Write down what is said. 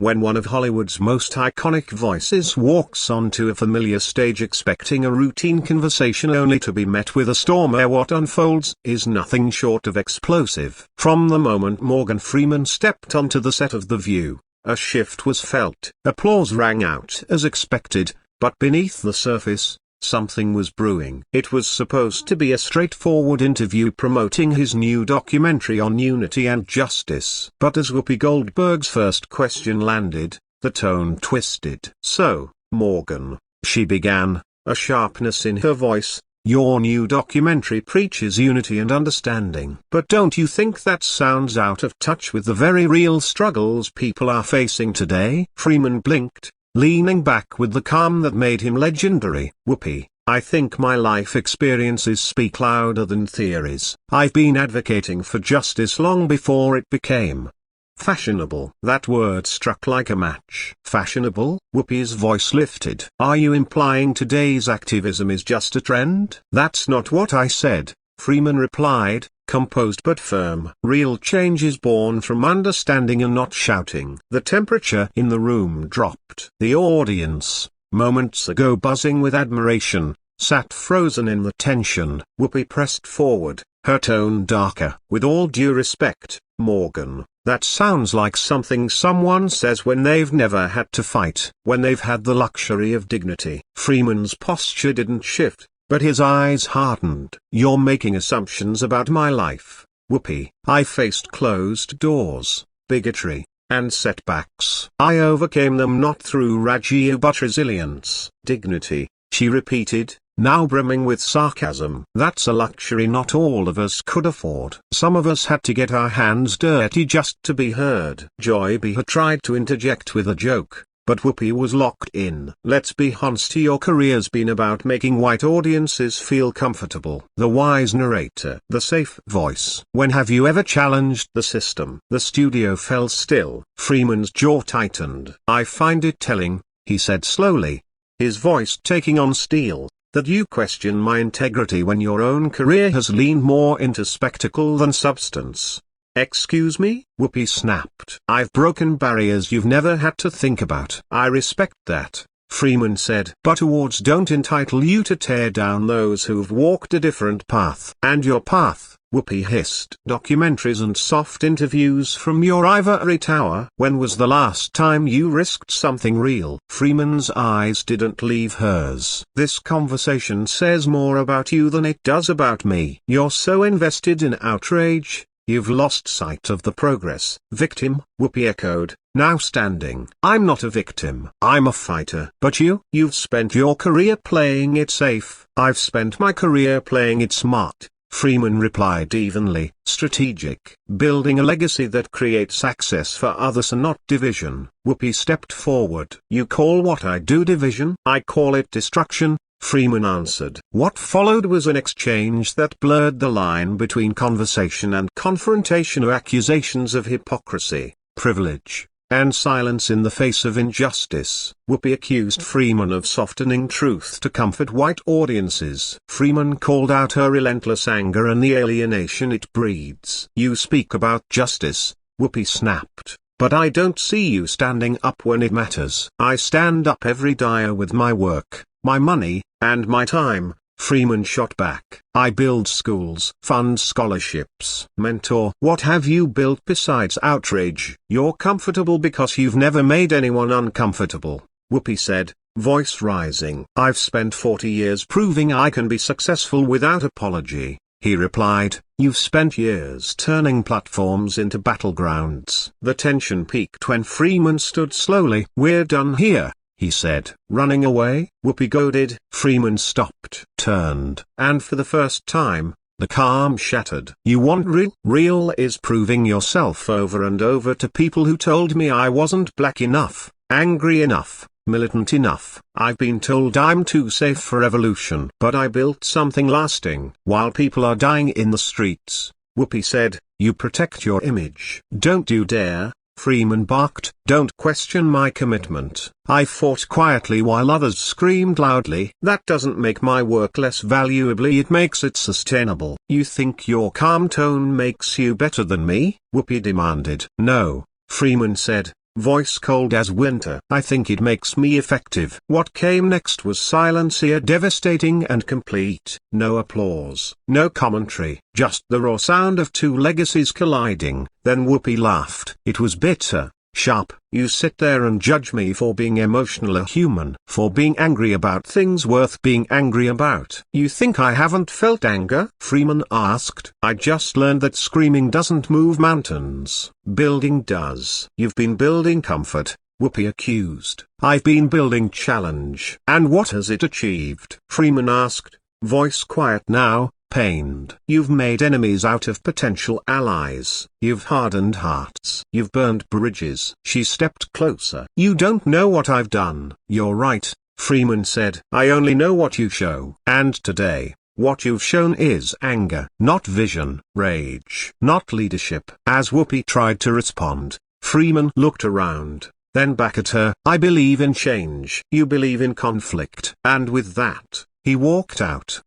when one of Hollywood's most iconic voices walks onto a familiar stage expecting a routine conversation only to be met with a storm, what unfolds is nothing short of explosive. From the moment Morgan Freeman stepped onto the set of The View, a shift was felt. Applause rang out as expected, but beneath the surface, something was brewing. It was supposed to be a straightforward interview promoting his new documentary on unity and justice. But as Whoopi Goldberg's first question landed, the tone twisted. "So, Morgan," she began, a sharpness in her voice, "your new documentary preaches unity and understanding. But don't you think that sounds out of touch with the very real struggles people are facing today?" Freeman blinked, leaning back with the calm that made him legendary. "Whoopi, I think my life experiences speak louder than theories. I've been advocating for justice long before it became fashionable." That word struck like a match. "Fashionable?" Whoopi's voice lifted. "Are you implying today's activism is just a trend?" "That's not what I said," Freeman replied, composed but firm. "Real change is born from understanding and not shouting." The temperature in the room dropped. The audience, moments ago buzzing with admiration, sat frozen in the tension. Whoopi pressed forward, her tone darker. "With all due respect, Morgan, that sounds like something someone says when they've never had to fight, when they've had the luxury of dignity." Freeman's posture didn't shift, but his eyes hardened. "You're making assumptions about my life, Whoopi. I faced closed doors, bigotry, and setbacks. I overcame them not through raggio but resilience." "Dignity," she repeated, now brimming with sarcasm. "That's a luxury not all of us could afford. Some of us had to get our hands dirty just to be heard." Joy B had tried to interject with a joke, but Whoopi was locked in. "Let's be honest, your career's been about making white audiences feel comfortable." The wise narrator, the safe voice. "When have you ever challenged the system?" The studio fell still. Freeman's jaw tightened. "I find it telling," he said slowly, his voice taking on steel, "that you question my integrity when your own career has leaned more into spectacle than substance." "Excuse me?" Whoopi snapped. "I've broken barriers you've never had to think about." "I respect that," Freeman said. "But awards don't entitle you to tear down those who've walked a different path." "And your path," Whoopi hissed. "Documentaries and soft interviews from your ivory tower." "When was the last time you risked something real?" Freeman's eyes didn't leave hers. "This conversation says more about you than it does about me. You're so invested in outrage, you've lost sight of the progress." "Victim?" Whoopi echoed, now standing. "I'm not a victim. I'm a fighter." "But you've spent your career playing it safe." "I've spent my career playing it smart," Freeman replied evenly. "Strategic. Building a legacy that creates access for others and not division." Whoopi stepped forward. "You call what I do division?" "I call it destruction," Freeman answered. What followed was an exchange that blurred the line between conversation and confrontation, accusations of hypocrisy, privilege, and silence in the face of injustice. Whoopi accused Freeman of softening truth to comfort white audiences. Freeman called out her relentless anger and the alienation it breeds. "You speak about justice," Whoopi snapped, "but I don't see you standing up when it matters." "I stand up every day with my work, my money, and my time," Freeman shot back. "I build schools, fund scholarships, mentor." "What have you built besides outrage?" "You're comfortable because you've never made anyone uncomfortable," Whoopi said, voice rising. "I've spent 40 years proving I can be successful without apology," he replied. "You've spent years turning platforms into battlegrounds." The tension peaked when Freeman stood slowly. "We're done here," he said. "Running away?" Whoopi goaded. Freeman stopped, turned, and for the first time, the calm shattered. "You want real?" "Real is proving yourself over and over to people who told me I wasn't black enough, angry enough, militant enough. I've been told I'm too safe for evolution. But I built something lasting." "While people are dying in the streets," Whoopi said, "you protect your image." "Don't you dare," Freeman barked. "Don't question my commitment. I fought quietly while others screamed loudly." "That doesn't make my work less valuable, it makes it sustainable." "You think your calm tone makes you better than me?" Whoopi demanded. "No," Freeman said, voice cold as winter. I think it makes me effective. What came next was silence here, devastating and complete. No applause, no commentary, just the raw sound of two legacies colliding. Then Whoopi laughed. It was bitter, sharp. You sit there and judge me for being emotional, a human, for being angry about things worth being angry about. You think I haven't felt anger? Freeman asked. I just learned that screaming doesn't move mountains. Building does. You've been building comfort, Whoopi accused. I've been building challenge. And what has it achieved? Freeman asked, voice quiet now, pained. You've made enemies out of potential allies. You've hardened hearts. You've burned bridges. She stepped closer. You don't know what I've done. You're right, Freeman said. I only know what you show. And today, what you've shown is anger, not vision, rage, not leadership. As Whoopi tried to respond, Freeman looked around, then back at her. I believe in change. You believe in conflict. And with that, he walked out.